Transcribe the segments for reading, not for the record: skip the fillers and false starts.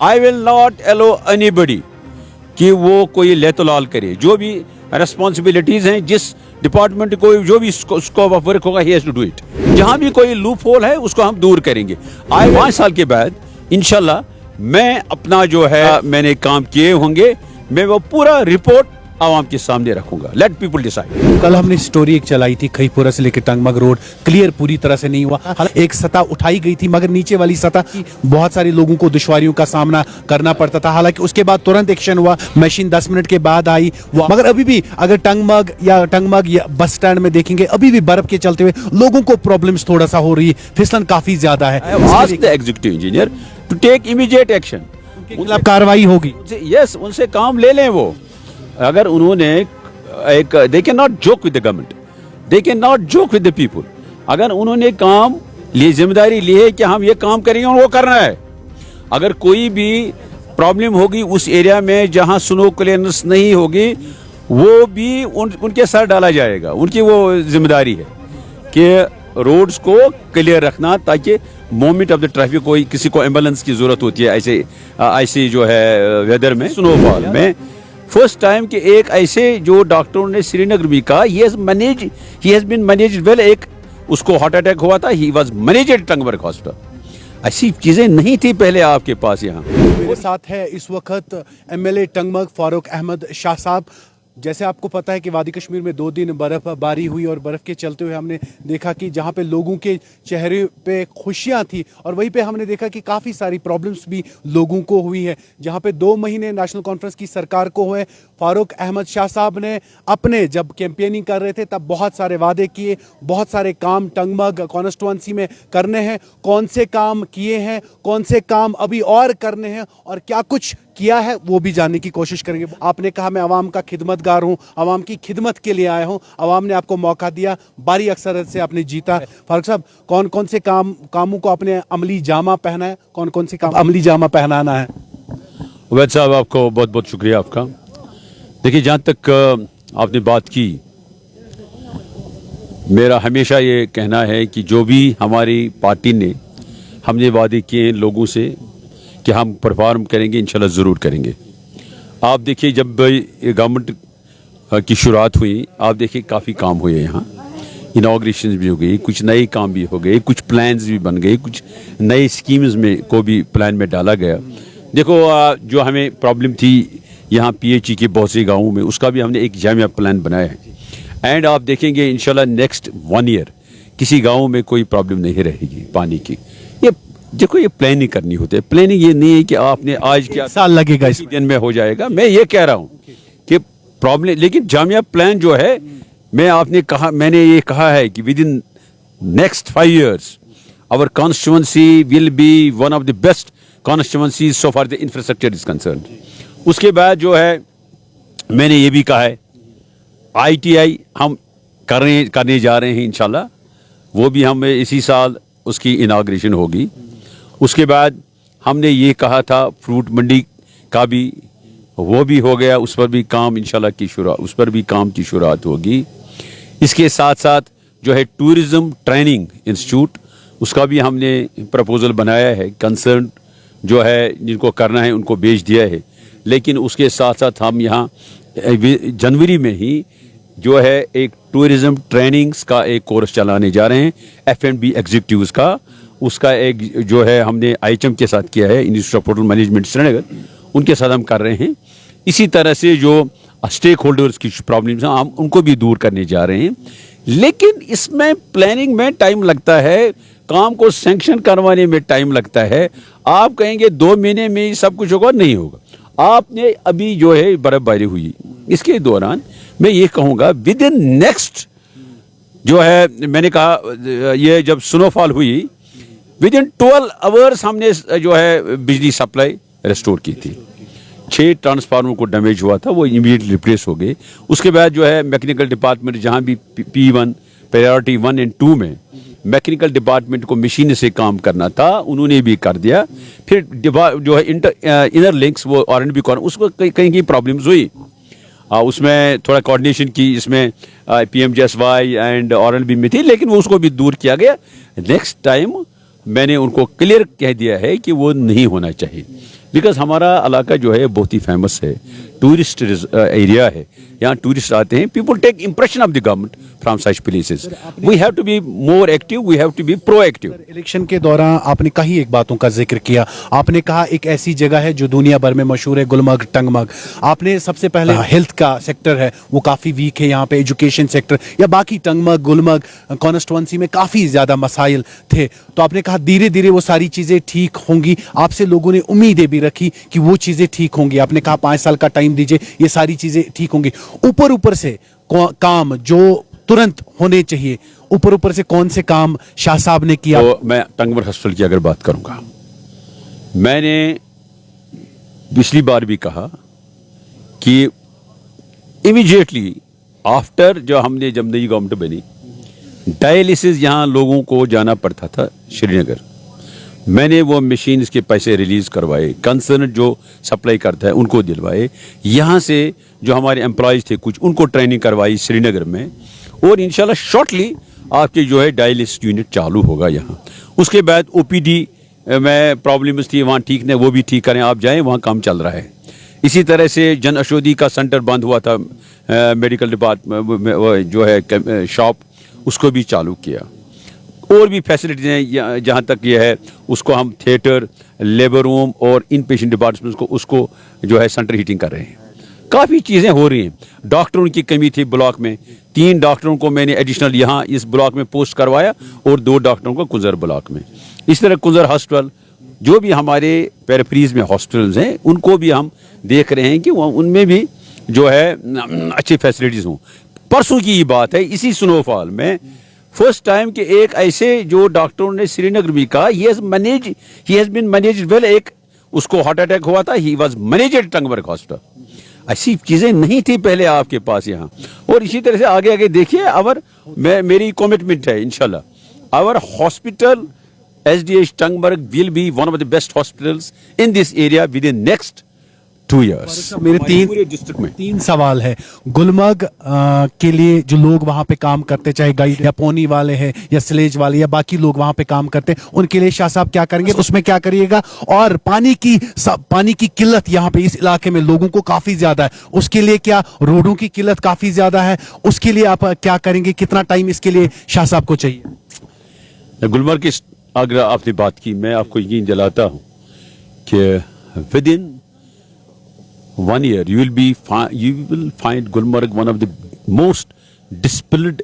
I will not allow anybody कि वो कोई लेतलाल करे। जो भी रेस्पॉन्सिबिलिटीज हैं, जिस डिपार्टमेंट को जो भी स्कोप ऑफ वर्क होगा, he has to do it. जहां भी कोई लूप होल है उसको हम दूर करेंगे। आए 5 साल के बाद इंशाल्लाह मैं अपना जो है मैंने काम किए होंगे, मैं वो पूरा रिपोर्ट आवाम के सामने रखूंगा। Let people decide. कल हमने स्टोरी एक चलाई थी, खईपुरा से लेकर टंगमग रोड क्लियर पूरी तरह से नहीं हुआ। एक सतह उठाई गई थी मगर नीचे वाली सतह बहुत सारे लोगों को दुश्वारियों का सामना करना पड़ता था। हालांकि उसके बाद तुरंत एक्शन हुआ, मशीन 10 मिनट के बाद आई वो, मगर अभी भी अगर टंगमग या बस स्टैंड में देखेंगे, अभी भी बर्फ के चलते हुए लोगों को प्रॉब्लम्स थोड़ा सा हो रही है, फिसलन काफी ज्यादा है। Executive engineer to take immediate action, उनके खिलाफ कार्रवाई होगी। यस, उनसे काम ले लें। वो अगर उन्होंने एक they can not joke with the government, they can not joke with the people. अगर उन्होंने काम लिए, जिम्मेदारी ली है कि हम ये काम करेंगे और वो करना है। अगर कोई भी प्रॉब्लम होगी उस एरिया में जहां स्नो क्लियरेंस नहीं होगी, वो भी उनके सर डाला जाएगा। उनकी वो जिम्मेदारी है कि रोड्स को क्लियर रखना, ताकि मोमेंट ऑफ द ट्रैफिक, कोई किसी को एम्बुलेंस की जरूरत होती है ऐसे जो है वेदर में, स्नोफॉल में। फर्स्ट टाइम कि एक ऐसे जो डॉक्टरों ने श्रीनगर भी कहा, he has been managed well. एक उसको हार्ट अटैक हुआ था, he was managed Tangmarg hospital. ऐसी चीजें नहीं थी पहले आपके पास। यहाँ मेरे साथ है इस वक्त एमएलए टंगमर्ग फारूक अहमद शाह साहब। जैसे आपको पता है कि वादी कश्मीर में 2 दिन बर्फबारी हुई और बर्फ़ के चलते हुए हमने देखा कि जहां पे लोगों के चेहरे पे खुशियां थी, और वहीं पे हमने देखा कि काफ़ी सारी प्रॉब्लम्स भी लोगों को हुई है। जहां पे 2 महीने नेशनल कॉन्फ्रेंस की सरकार को हुए, फारूक अहमद शाह साहब ने अपने जब कैंपेनिंग कर रहे थे तब बहुत सारे वादे किए, बहुत सारे काम टंगमर्ग कॉन्स्टिट्यूंसी में करने हैं। कौन से काम किए हैं, कौन से काम अभी और करने हैं, और क्या कुछ किया है, वो भी जानने की कोशिश करेंगे। आपने कहा मैं आवाम का खिदमतगार हूँ, आवाम की खिदमत के लिए आया हूँ, आवाम ने आपको मौका दिया, बारी अक्सरियत से आपने जीता। फारूक साहब, कौन कौन से कामों को आपने अमली जामा पहना है, कौन कौन से काम अमली जामा पहनाना है? उबैद साहब, आपको बहुत बहुत शुक्रिया आपका। देखिए, जहाँ तक आपने बात की, मेरा हमेशा ये कहना है कि जो भी हमारी पार्टी ने हमने वादे किए लोगों से कि हम परफॉर्म करेंगे, इंशाल्लाह ज़रूर करेंगे। आप देखिए, जब गवर्नमेंट की शुरुआत हुई, आप देखिए काफ़ी काम हुए यहाँ, इनाग्रेशन भी हो गई, कुछ नए काम भी हो गए, कुछ प्लान्स भी बन गए, कुछ नए स्कीम्स में को भी प्लान में डाला गया। देखो, जो हमें प्रॉब्लम थी यहाँ PHE के बहुत से गाँवों में, उसका भी हमने एक जामिया प्लान बनाया है। एंड आप देखेंगे इंशाल्लाह नेक्स्ट 1 ईयर किसी गाँव में कोई प्रॉब्लम नहीं रहेगी पानी की। ये देखो, ये प्लानिंग करनी होती है। प्लानिंग ये नहीं है कि आपने आज क्या साल लगेगा, इस दिन में हो जाएगा। मैं ये कह रहा हूँ कि प्रॉब्लम, लेकिन जामिया प्लान जो है, मैंने ये कहा है कि within next 5 years our constituency will be one of the best constituencies so far the infrastructure is concern. उसके बाद जो है, मैंने ये भी कहा है, ITI हम करने जा रहे हैं इंशाल्लाह। वो भी हम इसी साल उसकी इनाग्रेशन होगी। उसके बाद हमने ये कहा था फ्रूट मंडी का भी, वो भी हो गया। उस पर भी काम इंशाल्लाह उस पर भी काम की शुरुआत होगी। इसके साथ साथ जो है टूरिज्म ट्रेनिंग इंस्टीट्यूट, उसका भी हमने प्रपोजल बनाया है। कंसर्न जो है जिनको करना है उनको भेज दिया है। लेकिन उसके साथ साथ हम यहाँ जनवरी में ही जो है एक टूरिज्म ट्रेनिंग्स का एक कोर्स चलाने जा रहे हैं, F&B एग्जीक्यूटिव्स का। उसका एक जो है हमने IHM के साथ किया है, institute of hotel management Srinagar, उनके साथ हम कर रहे हैं। इसी तरह से जो स्टेक होल्डर्स की प्रॉब्लम्स हैं, हम उनको भी दूर करने जा रहे हैं। लेकिन इसमें प्लानिंग में टाइम लगता है, काम को सैंक्शन करवाने में टाइम लगता है। आप कहेंगे 2 महीने में सब कुछ होगा, नहीं होगा। आपने अभी जो है बर्फबारी हुई, इसके दौरान मैं ये कहूँगा विद इन नेक्स्ट जो है, मैंने कहा ये जब स्नोफॉल हुई, विद इन 12 आवर्स हमने जो है बिजली सप्लाई रेस्टोर की थी। 6 ट्रांसफार्मर को डैमेज हुआ था, वो इमीडिएटली रिप्लेस हो गए। उसके बाद जो है मैकेनिकल डिपार्टमेंट, जहाँ भी P1 प्रायोरिटी 1 और 2 में मैकेनिकल डिपार्टमेंट को मशीन से काम करना था, उन्होंने भी कर दिया। फिर जो है इनर लिंक्स, वो R&B उसको कहीं प्रॉब्लम्स हुई, उसमें थोड़ा कोऑर्डिनेशन की, इसमें PMGSY एंड R&B में थी, लेकिन वो उसको भी दूर किया गया। नेक्स्ट टाइम मैंने उनको क्लियर कह दिया है कि वो नहीं होना चाहिए। बिकॉज हमारा इलाका जो है बहुत ही फेमस है, टूरिस्ट एरिया है, यहाँ टूरिस्ट आते हैं, people take impression of the government from such places. We have to be more active, we have to be proactive. Election के दौरान आपने कई एक बातों का जिक्र किया. आपने कहा एक ऐसी जगह है जो दुनिया भर में मशहूर है, गुलमर्ग टंगमर्ग. आपने सबसे पहले हेल्थ का सेक्टर है वो काफ़ी वीक है यहाँ पे, एजुकेशन सेक्टर या बाकी टंगमर्ग गुलमर्ग कॉन्स्टिट्यूंसी में काफ़ी ज़्यादा मसाइल थे. तो आपने कहा धीरे धीरे वो सारी चीज़ें ठीक होंगी. आपसे लोगों ने उम्मीदें भी रखी कि वो चीज़ें ठीक होंगी. आपने कहा 5 साल का टाइम दीजिए, ये सारी चीज़ें ठीक होंगी. ऊपर से काम जो तुरंत होने चाहिए, ऊपर से कौन से काम शाह साहब ने किया? तो मैं टंगमर्ग हॉस्पिटल की अगर बात करूंगा, मैंने पिछली बार भी कहा कि इमीडिएटली आफ्टर जब नई गवर्नमेंट बनी, डायलिसिस यहाँ लोगों को जाना पड़ता था श्रीनगर. मैंने वो मशीन्स के पैसे रिलीज करवाए, कंसर्न जो सप्लाई करता है उनको दिलवाए, यहाँ से जो हमारे एम्प्लॉयज थे कुछ उनको ट्रेनिंग करवाई श्रीनगर में, और इंशाल्लाह शॉर्टली आपके जो है डायलिसिस यूनिट चालू होगा यहाँ. उसके बाद ओपीडी में प्रॉब्लम्स थी वहाँ ठीक नहीं, वो भी ठीक करें, आप जाएं, वहाँ काम चल रहा है. इसी तरह से जन औषधि का सेंटर बंद हुआ था, मेडिकल डिपार्टमेंट जो है शॉप, उसको भी चालू किया. और भी फैसिलिटीज हैं, जहाँ तक ये है उसको हम थिएटर, लेबर रूम और इन पेशेंट डिपार्टमेंट्स को उसको जो है सेंटर हीटिंग कर रहे हैं. काफ़ी चीज़ें हो रही हैं. डॉक्टरों की कमी थी ब्लॉक में, 3 डॉक्टरों को मैंने एडिशनल यहाँ इस ब्लॉक में पोस्ट करवाया और 2 डॉक्टरों को कुंजर ब्लॉक में. इस तरह कुंजर हॉस्पिटल, जो भी हमारे पेरिफेरीज में हॉस्पिटल्स हैं उनको भी हम देख रहे हैं कि उनमें भी जो है अच्छी फैसिलिटीज़ हों. परसों की ये बात है, इसी स्नोफॉल में फर्स्ट टाइम कि एक ऐसे जो डॉक्टरों ने श्रीनगर में कहा he has been managed well. एक उसको हार्ट अटैक हुआ था, he was managed Tangmarg hospital. ऐसी चीजें नहीं थी पहले आपके पास यहाँ. और इसी तरह से आगे आगे देखिए, मेरी कमिटमेंट है इंशाल्लाह our hospital SDH Tangmarg will be one of the best hospitals in this area within next 2 years. मेरे पूरे डिस्ट्रिक्ट में 3 सवाल है. गुलमर्ग के लिए जो लोग वहाँ पे काम करते, चाहे गाइड या पोनी वाले हैं या स्लेज वाले या बाकी लोग वहाँ पे काम करते, उनके लिए शाह साहब क्या करेंगे, उसमें क्या करिएगा? और पानी की किल्लत यहाँ पे इस इलाके में लोगों को काफी ज्यादा है, उसके लिए क्या? रोडों की किल्लत काफी ज्यादा है, उसके लिए आप क्या करेंगे? कितना टाइम इसके लिए शाह साहब को चाहिए? गुलमर्ग की अगर आपने बात की, मैं आपको यकीन दिलाता हूँ कि with in 1 year you will find Gulmarg one of the most disciplined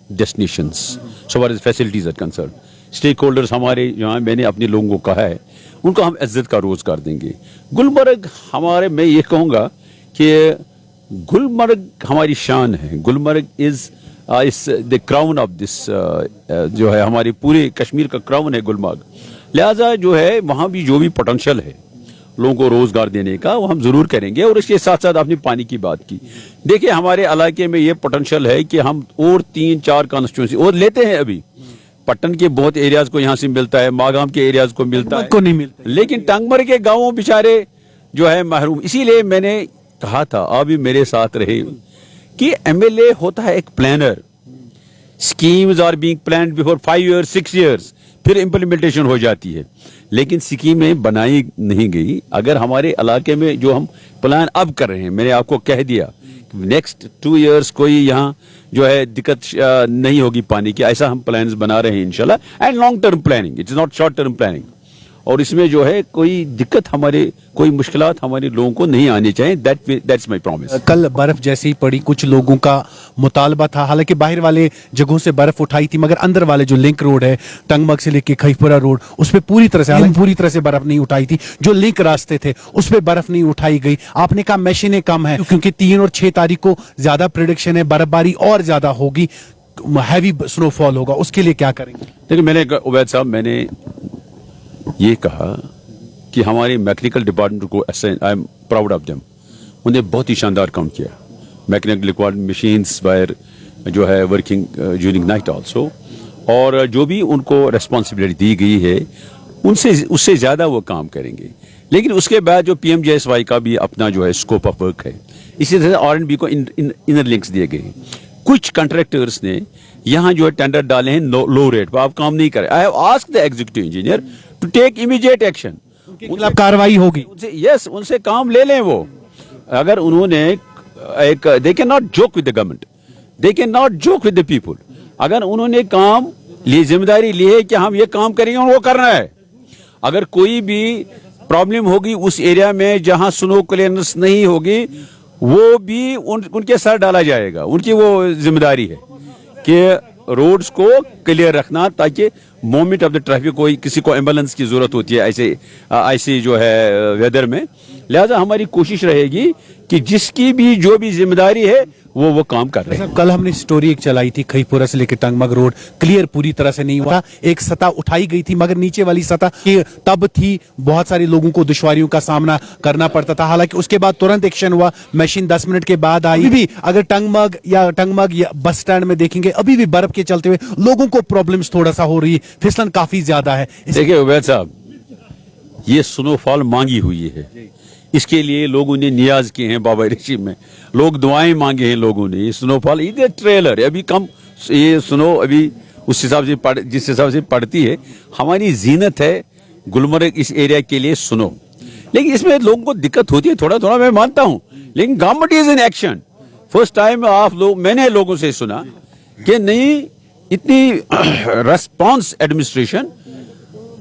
destinations so far as facilities are concerned. Stakeholders हमारे यहाँ, मैंने अपने लोगों को कहा है, उनको हम इज्जत का रोजगार देंगे. गुलमर्ग हमारे, मैं ये कहूँगा कि गुलमर्ग हमारी शान है. Gulmarg is the crown of this, जो है हमारे पूरे कश्मीर का क्राउन है गुलमर्ग. लिहाजा जो है वहाँ भी जो भी पोटेंशियल है लोगों को रोजगार देने का, वो हम जरूर करेंगे. और इसके साथ साथ आपने पानी की बात की, देखिए हमारे इलाके में ये पोटेंशियल है कि हम और 3-4 कॉन्स्टिट्यूंसी और लेते हैं. अभी पट्टन के बहुत एरियाज को यहाँ से मिलता है, मागाम के एरियाज को मिलता है, को नहीं मिलता, लेकिन टंगमर्ग के गाँवों बेचारे जो है महरूम. इसीलिए मैंने कहा था, आप भी मेरे साथ रहे, कि MLA होता है एक planner. Schemes are being planned before 5 years 6 years, फिर इम्प्लीमेंटेशन हो जाती है, लेकिन स्कीमें बनाई नहीं गई. अगर हमारे इलाके में जो हम प्लान अब कर रहे हैं, मैंने आपको कह दिया नेक्स्ट 2 years कोई यहाँ जो है दिक्कत नहीं होगी पानी की, ऐसा हम प्लान्स बना रहे हैं इंशाल्लाह. And long term planning, it's not short term planning. और इसमें जो है कोई दिक्कत कोई मुश्किलात हमारे लोगों को नहीं आनी चाहिए. That's my promise. कल बर्फ जैसे ही पड़ी, कुछ लोगों का मुतालबा था, हालांकि बाहर वाले जगहों से बर्फ उठाई थी, मगर अंदर वाले जो लिंक रोड है टंगमर्ग से लेके खईफपुरा रोड, उस पर पूरी तरह से बर्फ नहीं उठाई थी. जो लिंक रास्ते थे उस पर बर्फ नहीं उठाई गई. आपने कहा मशीनें कम है, क्योंकि 3 और 6 तारीख को ज्यादा प्रेडिक्शन है, बर्फबारी और ज्यादा होगी, हैवी स्नोफॉल होगा. उसके लिए क्या करेंगे? देखिए, मैंने उबैद साहब, मैंने ये कहा कि हमारे मैकेनिकल डिपार्टमेंट को I am proud of them. उन्हें बहुत ही शानदार काम किया. मैकेनिकल डिपार्टमेंट मशीन्स वायर जो है वर्किंग ड्यूरिंग नाइट आल्सो, और जो भी उनको रेस्पॉन्सिबिलिटी दी गई है उससे ज़्यादा वो काम करेंगे. लेकिन उसके बाद जो PMGSY का भी अपना जो है स्कोप ऑफ वर्क है, इसी तरह R&B को इनर लिंक्स दिए गए. कुछ कॉन्ट्रैक्टर्स ने यहाँ जो है टेंडर डाले हैं लो रेट पर, आप काम नहीं करें. I have asked the executive engineer to take immediate action. मतलब कार्रवाई होगी। यस, उनसे काम ले लें वो। अगर उन्होंने एक, they can not joke with the government, they can not joke with the people. अगर उन्होंने काम ली, जिम्मेदारी ली है कि हम ये काम करेंगे और वो करना है। अगर कोई भी प्रॉब्लम होगी उस एरिया में जहां स्नो क्लियरेंस नहीं होगी, वो भी उनके सर डाला जाएगा। उनकी वो जिम्मेदारी है कि रोड्स को क्लियर रखना, ताकि मोमेंट ऑफ द ट्रैफिक, कोई किसी को एम्बुलेंस की जरूरत होती है ऐसे जो है वेदर में। लिहाजा हमारी कोशिश रहेगी कि जिसकी भी जो भी जिम्मेदारी है वो काम कर रहे हैं। कल हमने स्टोरी एक चलाई थी, खईपुरा से लेकर टंगमग रोड क्लियर पूरी तरह से नहीं हुआ। एक सतह उठाई गई थी, मगर नीचे वाली सतह की तब थी, बहुत सारे लोगों को दुश्वारियों का सामना करना पड़ता था। हालांकि उसके बाद तुरंत एक्शन हुआ, मशीन 10 मिनट के बाद आई। भी अगर टंगमग या बस स्टैंड में देखेंगे, अभी भी बर्फ के चलते हुए लोगों को प्रॉब्लम्स थोड़ा सा हो रही है, फिसलन काफी ज्यादा है। देखिए उबैद साहब, ये स्नोफॉल मांगी हुई है, इसके लिए लोगों ने नियाज किए हैं बाबा ऋषि में, लोग दुआएं मांगे हैं लोगों ने। स्नोफॉल इधर ट्रेलर है, अभी कम ये स्नो अभी उस हिसाब से जिस हिसाब से पड़ती है, हमारी जीनत है गुलमर्ग इस एरिया के लिए स्नो। लेकिन इसमें लोगों को दिक्कत होती है थोड़ा थोड़ा, मैं मानता हूं, लेकिन government is in action. First time मैंने लोगों से सुना कि नहीं, इतनी रेस्पॉन्स एडमिनिस्ट्रेशन,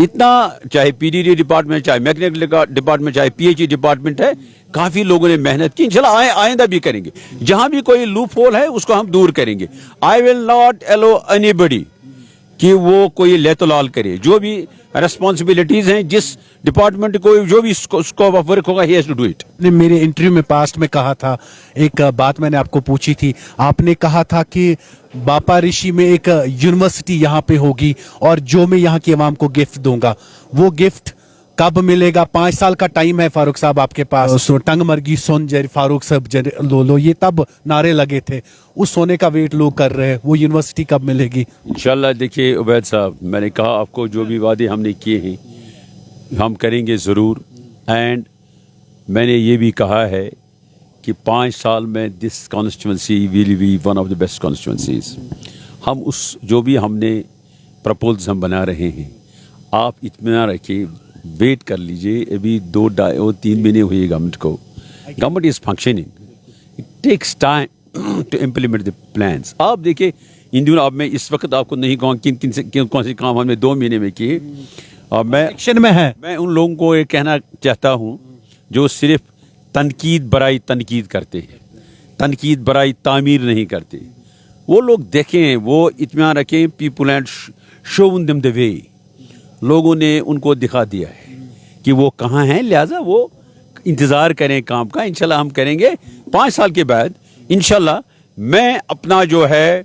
इतना, चाहे पीडीडी डिपार्टमेंट, चाहे मैकेनिकल डिपार्टमेंट, चाहे पीएचई डिपार्टमेंट है, काफी लोगों ने मेहनत की। इंशाल्लाह आइंदा भी करेंगे। जहां भी कोई लूप होल है उसको हम दूर करेंगे। I will not allow anybody कि वो कोई लेतलाल करे। जो भी रेस्पॉन्सिबिलिटीज हैं, जिस डिपार्टमेंट को जो भी स्कोप ऑफ वर्क होगा, he has to do it. मेरे इंटरव्यू में पास्ट में कहा था, एक बात मैंने आपको पूछी थी, आपने कहा था कि बापा ऋषि में एक यूनिवर्सिटी यहाँ पे होगी और जो मैं यहाँ की आवाम को गिफ्ट दूंगा, वो गिफ्ट कब मिलेगा? 5 साल का टाइम है फारूक साहब आपके पास। टंगमर्गी सोन जर फारूक साहब लो ये तब नारे लगे थे, उस सोने का वेट लोग कर रहे हैं, वो यूनिवर्सिटी कब मिलेगी? इंशाल्लाह। देखिए उबैद साहब, मैंने कहा आपको, जो भी वादे हमने किए हैं हम करेंगे ज़रूर। एंड मैंने ये भी कहा है कि 5 साल में this constituency will be one of the best constituencies. हम उस जो भी हमने प्रपोज हम बना रहे हैं, आप इत्मीनान रखिए, वेट कर लीजिए। अभी 2-3 महीने हुए गवर्नमेंट को। Government is functioning, it takes time to implement the plans. आप देखिए इन दिनों, अब मैं इस वक्त आपको नहीं कहूँगा कौन से काम हमने 2 महीने में किए। और मैं एक्शन में है। मैं उन लोगों को ये कहना चाहता हूँ जो सिर्फ तनकीद बराई तनकीद करते हैं, तनकीद बराई तामीर नहीं करते, वो लोग देखें, वो इत्मीनान रखें। People and shown them the way. लोगों ने उनको दिखा दिया है कि वो कहाँ हैं, लिहाजा वो इंतज़ार करें काम का। इंशाल्लाह हम करेंगे। 5 साल के बाद इंशाल्लाह मैं अपना जो है,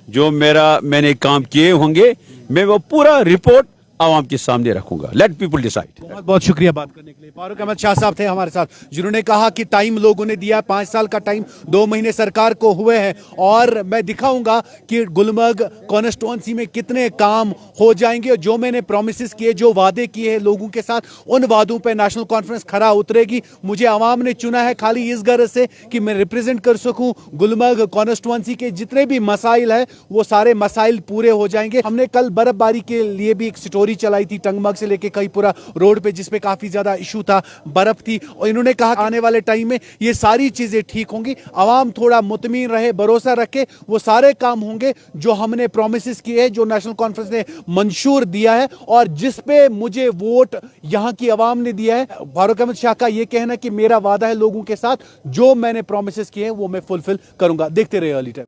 जो मैंने काम किए होंगे, मैं वो पूरा रिपोर्ट आवाम के सामने रखूंगा। Let people decide. बहुत बहुत शुक्रिया बात करने के लिए। फारूक अहमद शाह साहब थे हमारे साथ, जिन्होंने कहा कि टाइम लोगों ने दिया, 5 साल का टाइम, 2 महीने सरकार को हुए हैं, और मैं दिखाऊंगा कि गुलमर्ग कॉन्स्टिट्यूंसी में कितने काम हो जाएंगे। और जो मैंने प्रोमिस किए, जो वादे किए हैं लोगों के साथ, उन वादों पर नेशनल कॉन्फ्रेंस खरा उतरेगी। मुझे आवाम ने चुना है खाली इस गर्ज से कि मैं रिप्रेजेंट कर सकूं गुलमर्ग कॉन्स्टिट्यूंसी के जितने भी मसाइल है, वो सारे मसाइल पूरे हो जाएंगे। हमने कल बर्फबारी के लिए भी एक स्टोरी चलाई थी, टंगमर्ग से लेके खईपुरा रोड पे, जिसपे काफी ज्यादा इशू था, बर्फ थी, और इन्होंने कहा आने वाले टाइम में ये सारी चीजें ठीक होंगी। आवाम थोड़ा मुतमीन रहे, भरोसा रखे, वो सारे काम होंगे जो हमने प्रोमिस किए हैं, जो नेशनल कॉन्फ्रेंस ने मंशूर दिया है, और जिस पे मुझे वोट यहाँ की आवाम ने दिया है। फारूक अहमद शाह का ये कहना कि मेरा वादा है लोगों के साथ, जो मैंने प्रोमिस किए हैं वो मैं फुलफिल करूंगा। देखते रहे अर्ली टाइम।